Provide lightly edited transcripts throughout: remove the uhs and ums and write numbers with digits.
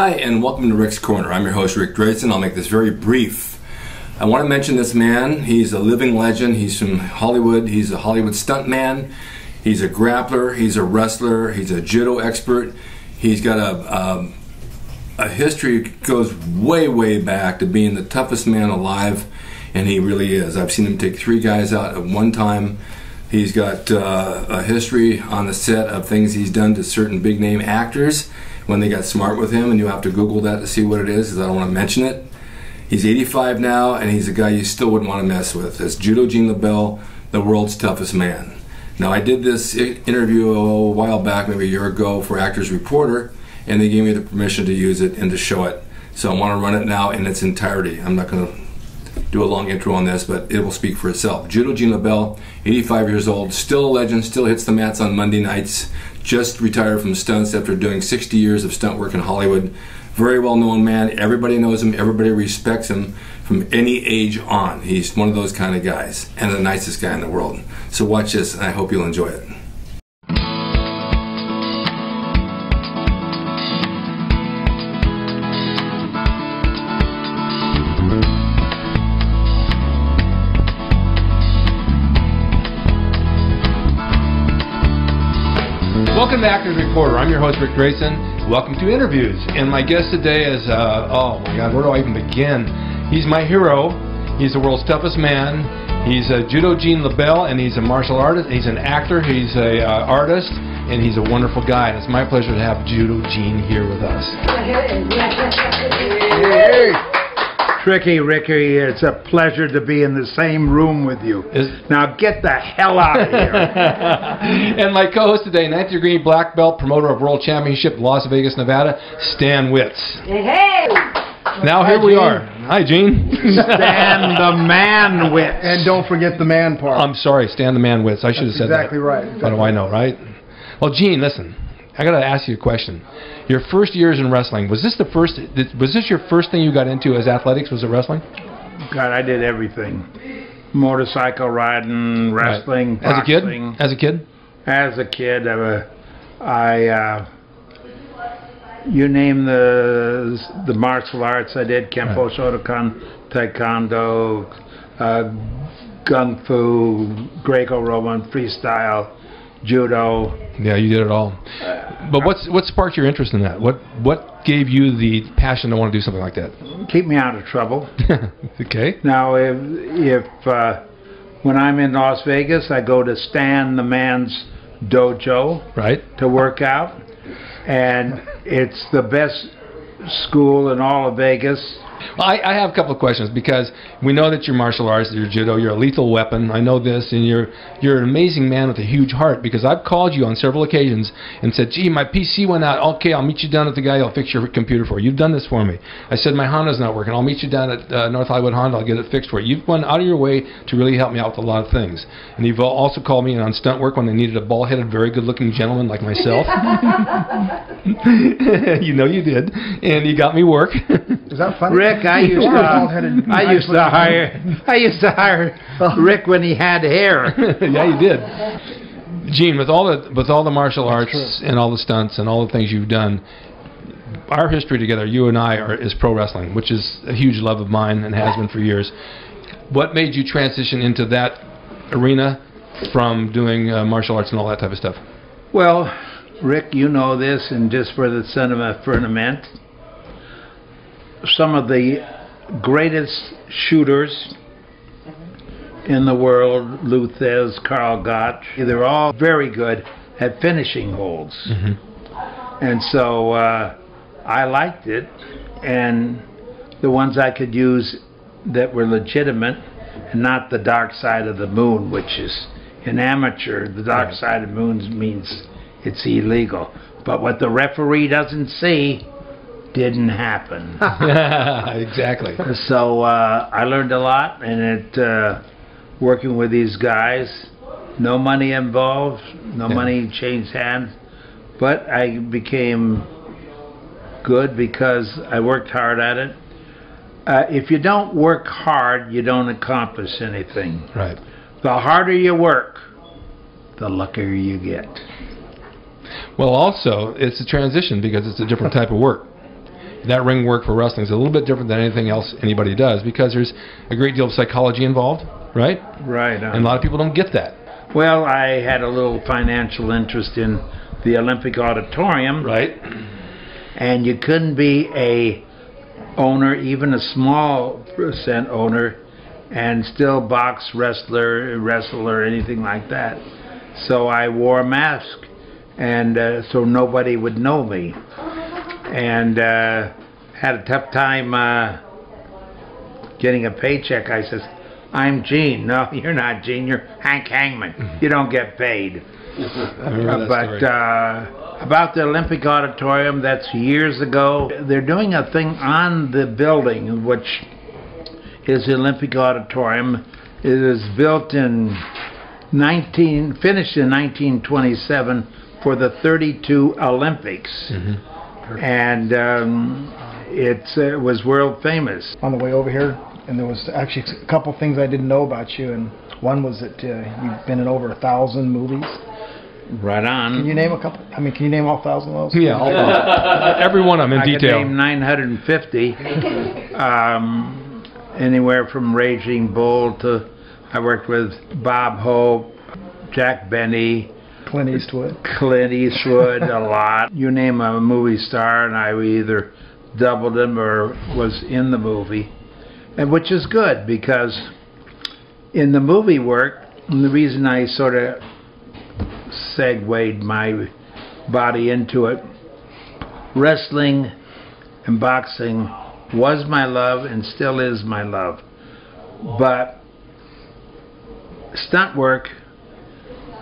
Hi, and welcome to Rick's Corner. I'm your host, Rick Drasin. I'll make this very brief. I want to mention this man. He's a living legend. He's from Hollywood. He's a Hollywood stuntman. He's a grappler. He's a wrestler. He's a judo expert. He's got a history that goes way, way back to being the toughest man alive, and he really is. I've seen him take 3 guys out at one time. He's got a history on the set of things he's done to certain big-name actors when they got smart with him, and you have to Google that to see what it is, because I don't want to mention it. He's 85 now, and he's a guy you still wouldn't want to mess with. It's Judo Lebell, the world's toughest man. Now, I did this interview a while back, maybe a year ago, for Actors Reporter, and they gave me the permission to use it and to show it. So I want to run it now in its entirety. I'm not going to do a long intro on this, but it will speak for itself. Judo Lebell, 85 years old, still a legend, still hits the mats on Monday nights, just retired from stunts after doing 60 years of stunt work in Hollywood. Very well-known man. Everybody knows him. Everybody respects him from any age on. He's one of those kind of guys, and the nicest guy in the world. So watch this, and I hope you'll enjoy it. Welcome to Actors Reporter. I'm your host, Rick Drasin. Welcome to interviews. And my guest today is, oh my God, where do I even begin? He's my hero. He's the world's toughest man. He's a Judo Lebell, and he's a martial artist. He's an actor. He's an artist, and he's a wonderful guy. And it's my pleasure to have Judo here with us. Hey. Ricky, it's a pleasure to be in the same room with you. Now get the hell out of here. And my co-host today, 9th degree black belt, promoter of World Championship, Las Vegas, Nevada, Stan Witz. Hey! Now here we are. Hi, Gene. Stan the Man Witz. And don't forget the man part. I'm sorry, Stan the Man Witz. I should have said exactly that. Right. What do I know, right? Well, Gene, listen. I got to ask you a question. Your first years in wrestling, was this your first thing you got into as athletics? Was it wrestling? God, I did everything. Motorcycle riding, wrestling, right. boxing. As a kid? As a kid, you name the martial arts I did: Kempo, Shotokan, Taekwondo, Kung Fu, Greco-Roman, freestyle, Judo. Yeah, you did it all. But what sparked your interest in that? What gave you the passion to want to do something like that? Keep me out of trouble. Okay. Now, if when I'm in Las Vegas, I go to Stan the Man's dojo, right, to work out, and it's the best school in all of Vegas. Well, I have a couple of questions, because we know that you're martial arts, you're judo, you're a lethal weapon. I know this, and you're an amazing man with a huge heart, because I've called you on several occasions and said, gee, my PC went out. Okay, I'll meet you down at the guy. I'll fix your computer for you. You've done this for me. I said, my Honda's not working. I'll meet you down at North Hollywood Honda. I'll get it fixed for you. You've gone out of your way to really help me out with a lot of things. And you've also called me in on Stunt Work when they needed a bald-headed, very good-looking gentleman like myself. You know you did. And you got me work. Is that funny? I used to hire Rick when he had hair. Yeah, you did. Gene, with all the martial arts and all the stunts and all the things you've done, our history together, you and I, is pro wrestling, which is a huge love of mine and has been for years. What made you transition into that arena from doing martial arts and all that type of stuff? Well, Rick, you know this, and just for the sentiment, some of the greatest shooters in the world, Luthez, Karl Gotch, they're all very good at finishing holds. Mm-hmm. And so I liked it, and the ones I could use that were legitimate and not the dark side of the moon, which is an amateur. The dark side of the moon means it's illegal. But what the referee doesn't see didn't happen. Exactly. So I learned a lot, and working with these guys, no money involved, no money changed hands, but I became good because I worked hard at it. If you don't work hard, you don't accomplish anything. Right. The harder you work, the luckier you get. Well, also, it's a transition because it's a different type of work. that ring work for wrestling is a little bit different than anything else anybody does, because there's a great deal of psychology involved, right? Right. And a lot of people don't get that. Well, I had a little financial interest in the Olympic Auditorium. Right. And you couldn't be a owner, even a small percent owner, and still box, wrestle, or anything like that. So I wore a mask, and so nobody would know me. And had a tough time getting a paycheck. I says, "I'm Gene." "No, you're not Gene. You're Hank Hangman. You don't get paid." But about the Olympic Auditorium, that's years ago. They're doing a thing on the building, which is the Olympic Auditorium. It is built in finished in 1927 for the 32 Olympics. And it was world famous. On the way over here, and there was actually a couple things I didn't know about you, and one was that you've been in over 1,000 movies. Right on. Can you name a couple? I mean, can you name all 1,000 of those? Yeah, all every one of them in detail. I could name 950. Anywhere from Raging Bull to, I worked with Bob Hope, Jack Benny, Clint Eastwood. A lot. You name a movie star, and I either doubled him or was in the movie, and which is good, because in the movie work, and the reason I sort of segued my body into it, wrestling and boxing was my love and still is my love. But stunt work,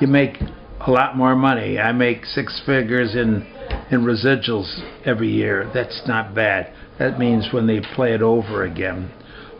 you make a lot more money. I make 6 figures in residuals every year. That's not bad. That means when they play it over again.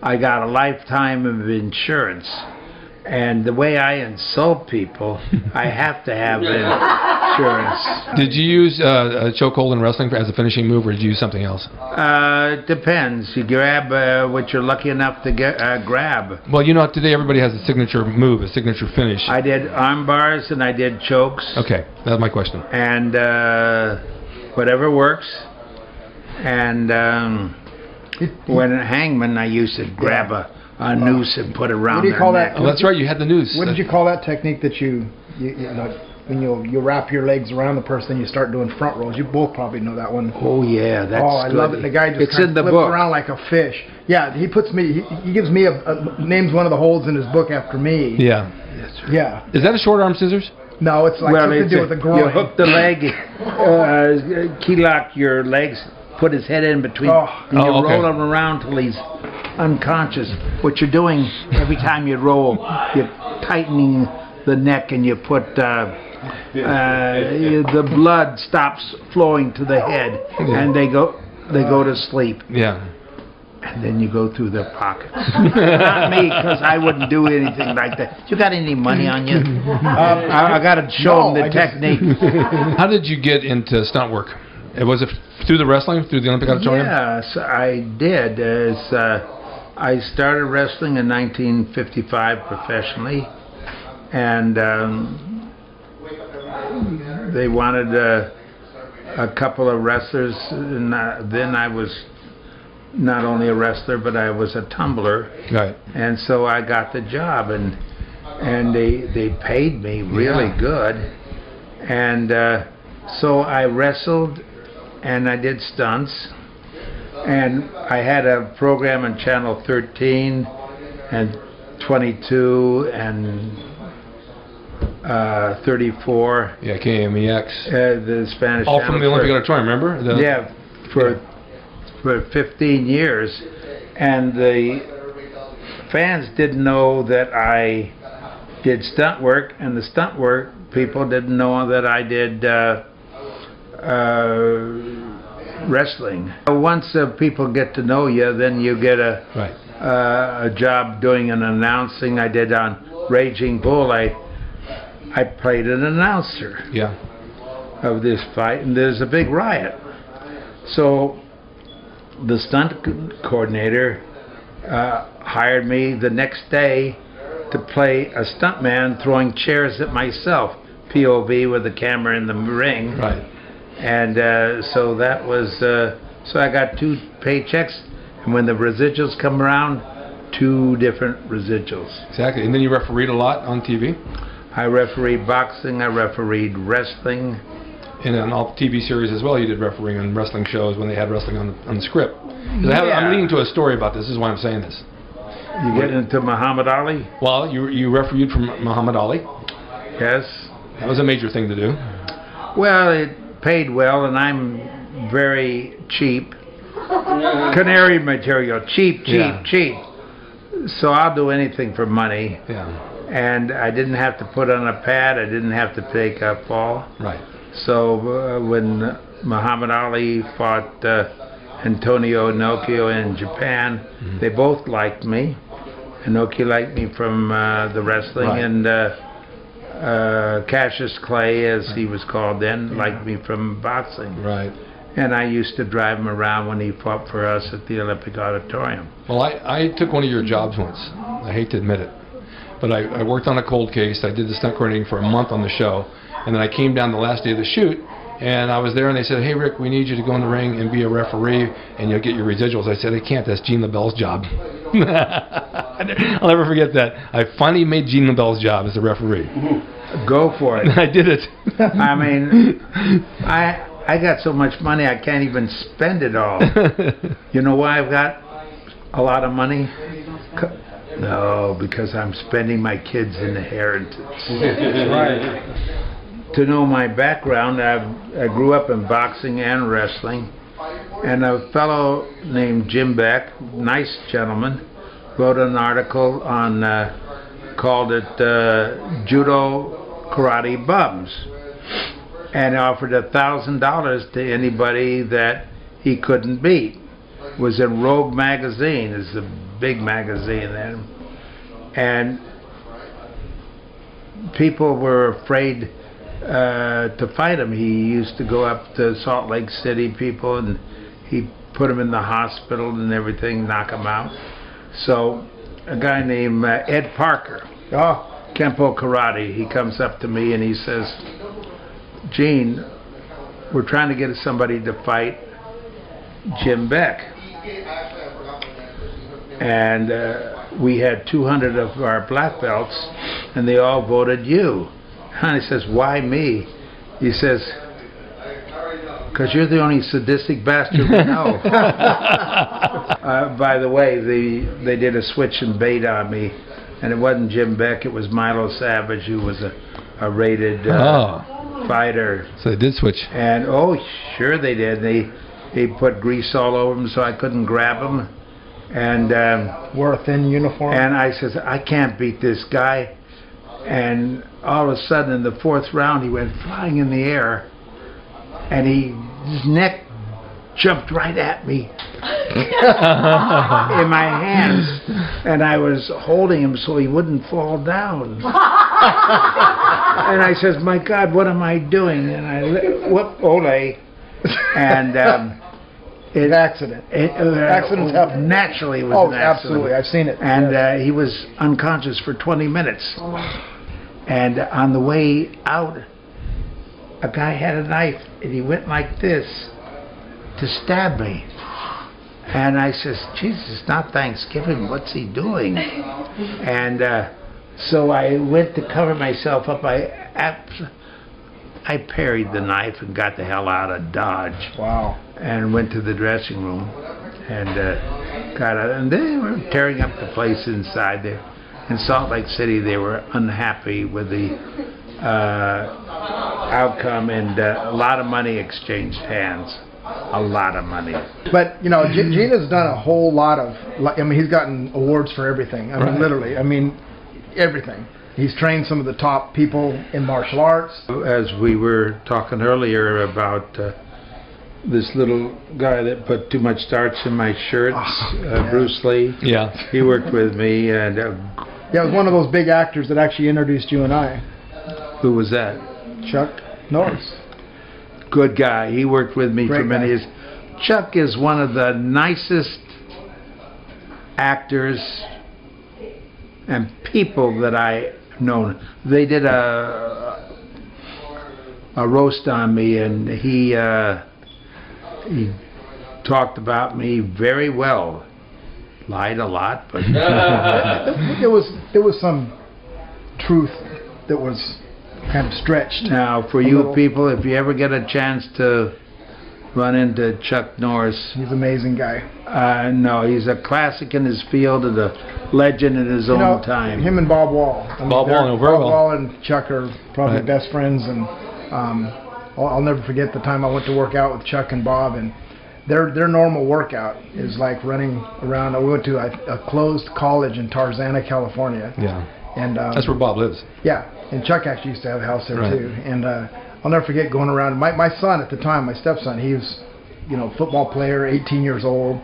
I got a lifetime of insurance. And the way I insult people, I have to have insurance. Did you use a chokehold in wrestling as a finishing move, or did you use something else? It depends. You grab what you're lucky enough to grab. Well, you know, today everybody has a signature move, a signature finish. I did arm bars and I did chokes. Okay, that was my question. And whatever works. And when a hangman, I used to grab a noose and put it around. What do you call that? Oh, that's right, you had the noose. What did you call that technique that you know, when you wrap your legs around the person, you start doing front rolls? You both probably know that one. Oh yeah, that's I love it. The guy just kind of flips around like a fish. Yeah, he puts me. He gives me names one of the holds in his book after me. Yeah. Yeah. Is that a short arm scissors? No, it's like something to do with the groin. You hook the leg, key lock your legs, put his head in between, and you roll him around till he's unconscious. What you're doing every time you roll, you're tightening the neck, and you put the blood stops flowing to the head, and they go to sleep. Yeah. And then you go through their pockets. Not me, because I wouldn't do anything like that. You got any money on you? I got to show them the technique. How did you get into stunt work? Was it through the wrestling, through the Olympic Auditorium? Yes, I did. I started wrestling in 1955 professionally, and they wanted a couple of wrestlers, and then I was not only a wrestler, but I was a tumbler. Right. And so I got the job, and they paid me really good, and so I wrestled, and I did stunts, and I had a program on Channel 13 and 22 and 34. Yeah, KMEX. The Spanish all channel from the Olympic Auditorium, remember? For 15 years, and the fans didn't know that I did stunt work, and the stunt work people didn't know that I did wrestling. Once people get to know you, then you get a job doing an announcing. I did on Raging Bull. I played an announcer of this fight, and there's a big riot. So the stunt coordinator hired me the next day to play a stuntman throwing chairs at myself, POV with the camera in the ring. Right. And so that was So I got 2 paychecks, and when the residuals come around, 2 different residuals. Exactly. And then you refereed a lot on TV? I refereed boxing, I refereed wrestling. And on all TV series as well, you did refereeing on wrestling shows when they had wrestling on the script. I'm leading to a story about this. This is why I'm saying this. You get into Muhammad Ali? Well, you refereed for Muhammad Ali. Yes. That was a major thing to do. Well, it paid well, and I'm very cheap. Canary material, cheap. So I'll do anything for money. Yeah. And I didn't have to put on a pad. I didn't have to take a fall. Right. So when Muhammad Ali fought Antonio Inoki in Japan, they both liked me. Inoki liked me from the wrestling, and Cassius Clay, as he was called then, liked me from boxing. Right. And I used to drive him around when he fought for us at the Olympic Auditorium. Well, I took one of your jobs once. I hate to admit it. But I worked on a cold case. I did the stunt coordinating for a month on the show. And then I came down the last day of the shoot, and I was there, and they said, hey, Rick, we need you to go in the ring and be a referee, and you'll get your residuals. I said, I can't. That's Gene Lebell's job. I'll never forget that. I finally made Gene Lebell's job as a referee. Go for it. I did it. I mean, I got so much money I can't even spend it all. You know why I've got a lot of money? No, because I'm spending my kids' inheritance. Right. To know my background, I grew up in boxing and wrestling, and a fellow named Jim Beck, nice gentleman, wrote an article on, called it Judo Karate Bums, and offered $1,000 to anybody that he couldn't beat. It was in Rogue magazine. It's a big magazine then, and people were afraid to fight him. He used to go up to Salt Lake City, people, and he put them in the hospital and everything, knock them out. So a guy named Ed Parker, Kempo Karate, he comes up to me and he says, Gene, we're trying to get somebody to fight Jim Beck. And we had 200 of our black belts, and they all voted you. And he says, why me? He says, because you're the only sadistic bastard we know. By the way, they did a switch and bait on me, and it wasn't Jim Beck, it was Milo Savage, who was a rated fighter. So they did switch. And oh, sure they did. They put grease all over him so I couldn't grab him. And wore a thin uniform. And I says, I can't beat this guy. And all of a sudden, in the 4th round, he went flying in the air, and his neck jumped right at me in my hands, and I was holding him so he wouldn't fall down. And I says, my God, what am I doing? And I whoop, ole, and an accident. Accidents happen. Naturally, it was an accident. Absolutely, I've seen it. And he was unconscious for 20 minutes. And on the way out, a guy had a knife, and he went like this to stab me. And I says, Jesus, it's not Thanksgiving. What's he doing? And so I went to cover myself up. I parried the knife and got the hell out of Dodge. Wow. And went to the dressing room and got out. And they were tearing up the place inside there. In Salt Lake City, they were unhappy with the outcome, and a lot of money exchanged hands. A lot of money. But, you know, Gene has done a whole lot of, I mean, he's gotten awards for everything. I mean, literally. I mean, everything. He's trained some of the top people in martial arts. As we were talking earlier about this little guy that put too much starch in my shirts, Bruce Lee. Yeah. He worked with me, and yeah, it was one of those big actors that actually introduced you and I. Who was that? Chuck Norris. Good guy. He worked with me for many years. Chuck is one of the nicest actors and people that I've known. They did a roast on me, and he talked about me very well. Lied a lot, but there was some truth that was kind of stretched. Now, for you people, if you ever get a chance to run into Chuck Norris, he's an amazing guy. No, he's a classic in his field and a legend in his own time. Him and Bob Wall. I mean, Bob Wall and Chuck are probably best friends, and I'll never forget the time I went to work out with Chuck and Bob, and their normal workout is like running around. We went to a closed college in Tarzana, California. Yeah. And that's where Bob lives. Yeah, and Chuck actually used to have a house there too. And I'll never forget going around. My son at the time, my stepson, he was, football player, 18 years old,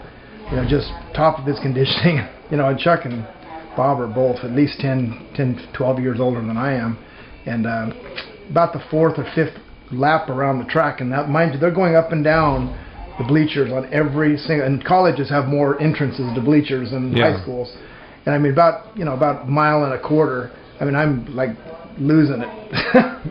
just top of his conditioning. And Chuck and Bob are both at least 10, 12 years older than I am. And about the fourth or fifth lap around the track, and that, mind you, they're going up and down the bleachers on every single, and colleges have more entrances to bleachers than high schools. And I mean, about a mile and a quarter, I mean, I'm like losing it.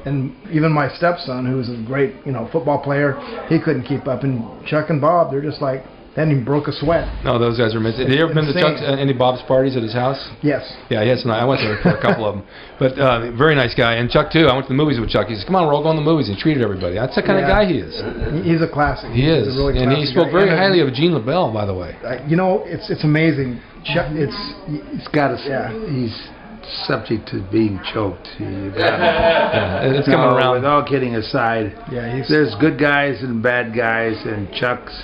And even my stepson, who's a great, football player, he couldn't keep up. And Chuck and Bob, they're just like, then he broke a sweat. No, those guys are amazing. Have you ever been to Chuck's, any Bob's parties at his house? Yes. Yeah, yes, I went there for a couple of them. But very nice guy. And Chuck, too. I went to the movies with Chuck. He said, come on, we're all going to the movies. He treated everybody. That's the kind of guy he is. He's a classic. He is. He's a really and he spoke very highly of Gene Lebell, by the way. It's amazing. Chuck, he's got he's subject to being choked. It's coming around. With all kidding aside, there's good guys and bad guys, and Chuck's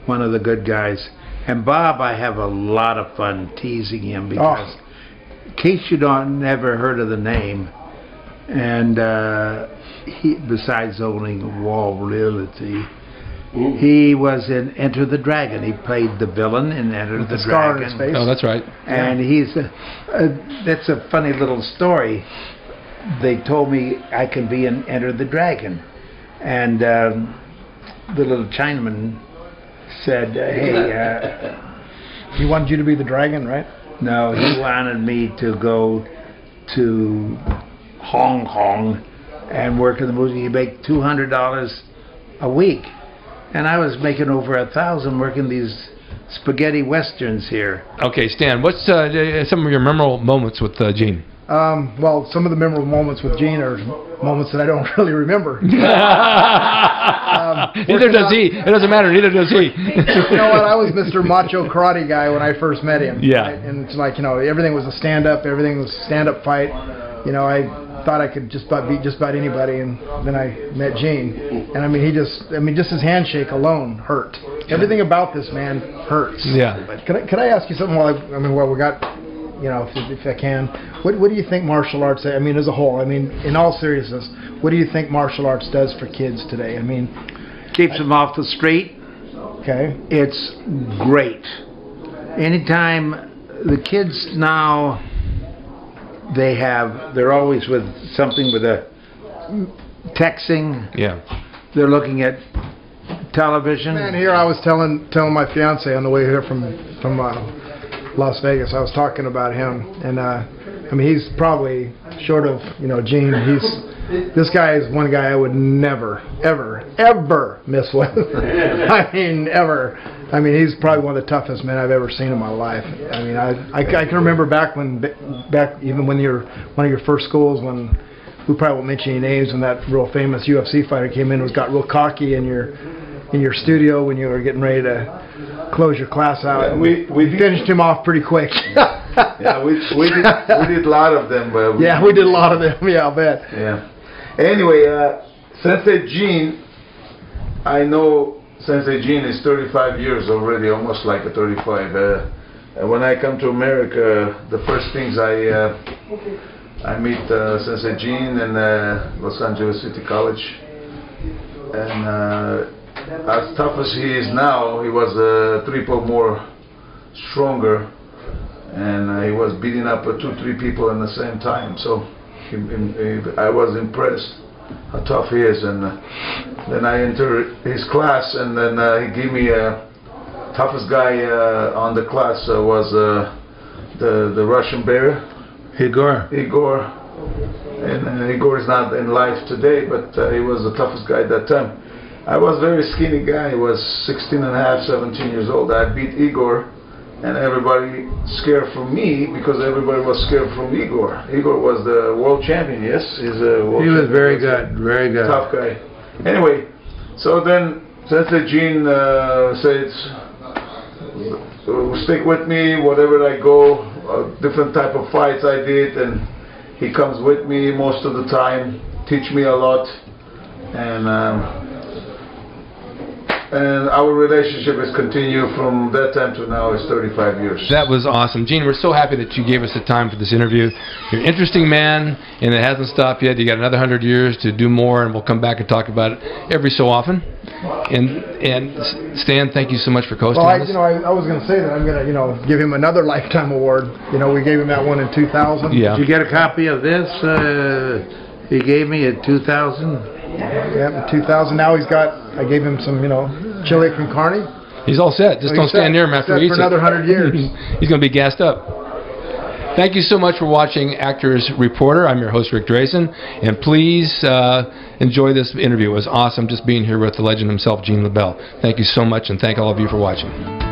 one of the good guys. And Bob, I have a lot of fun teasing him because, in case you never heard of the name, and he, besides owning Wall Realty, he was in Enter the Dragon. He played the villain in Enter the Dragon. Scar on his face. Oh, that's right. And he's that's a funny little story. They told me I can be in Enter the Dragon, and the little Chinaman said, hey, he wanted you to be the dragon, right? No, he wanted me to go to Hong Kong and work in the movie. You make $200 a week, and I was making over 1,000 working these spaghetti westerns here. Okay, Stan, what's some of your memorable moments with Gene? Well, some of the memorable moments with Gene are moments that I don't really remember. Neither does he. It doesn't matter. Neither does he. You know what? I was Mr. Macho Karate Guy when I first met him. Yeah. Right? And it's like, everything was a stand-up. Everything was a stand-up fight. I thought I could just about beat just about anybody, and then I met Gene. And I mean, just his handshake alone hurt. Everything about this man hurts. Yeah. But can I ask you something while we got, if I can, what do you think martial arts, as a whole, in all seriousness, what do you think martial arts does for kids today? Keeps them off the street. Okay. It's great. Anytime the kids now, they're always with something with a texting. Yeah. They're looking at television. Man, here I was telling my fiance on the way here from Las Vegas. I was talking about him, and he's probably short of Gene. This guy is one guy I would never ever miss with. Ever. He's probably one of the toughest men I've ever seen in my life. I can remember back even when you're one of your first schools, when we probably won't mention any names, when that real famous UFC fighter came in, got real cocky in your studio when you were getting ready to close your class out. Yeah, we finished him off pretty quick. Yeah, we did a lot of them. But we did a lot of them. Yeah, I'll bet. Yeah. Anyway, Sensei Gene, I know Sensei Gene is 35 years already, almost like a 35. And when I come to America, the first things I meet Sensei Gene in Los Angeles City College, and as tough as he is now, he was triple more stronger, and he was beating up 2-3 people at the same time. So I was impressed how tough he is. And then I entered his class, and then he gave me toughest guy on the class was the Russian bear, Igor. And Igor is not in life today, but he was the toughest guy at that time. I was a very skinny guy. I was 16 and a half, 17 years old. I beat Igor, and everybody scared from me because everybody was scared from Igor. Igor was the world champion, yes? He was very good, very good. Tough guy. Anyway, so then Sensei Gene says, stick with me, whatever I go, different type of fights I did, and he comes with me most of the time, teach me a lot, and our relationship has continued from that time to now. It's 35 years. That was awesome. Gene, we're so happy that you gave us the time for this interview. You're an interesting man, and it hasn't stopped yet. You got another 100 years to do more, and we'll come back and talk about it every so often. And Stan, thank you so much for coasting well, us. I was going to say that I'm going to, give him another lifetime award. We gave him that one in 2000. Yeah. Did you get a copy of this? He gave me in 2000. Yeah, in 2000. Now I gave him some, chili con carne. He's all set. Just don't stand near him after he eats for another 100 years. He's going to be gassed up. Thank you so much for watching Actors Reporter. I'm your host, Rick Drasin, and please enjoy this interview. It was awesome just being here with the legend himself, Gene Lebell. Thank you so much, and thank all of you for watching.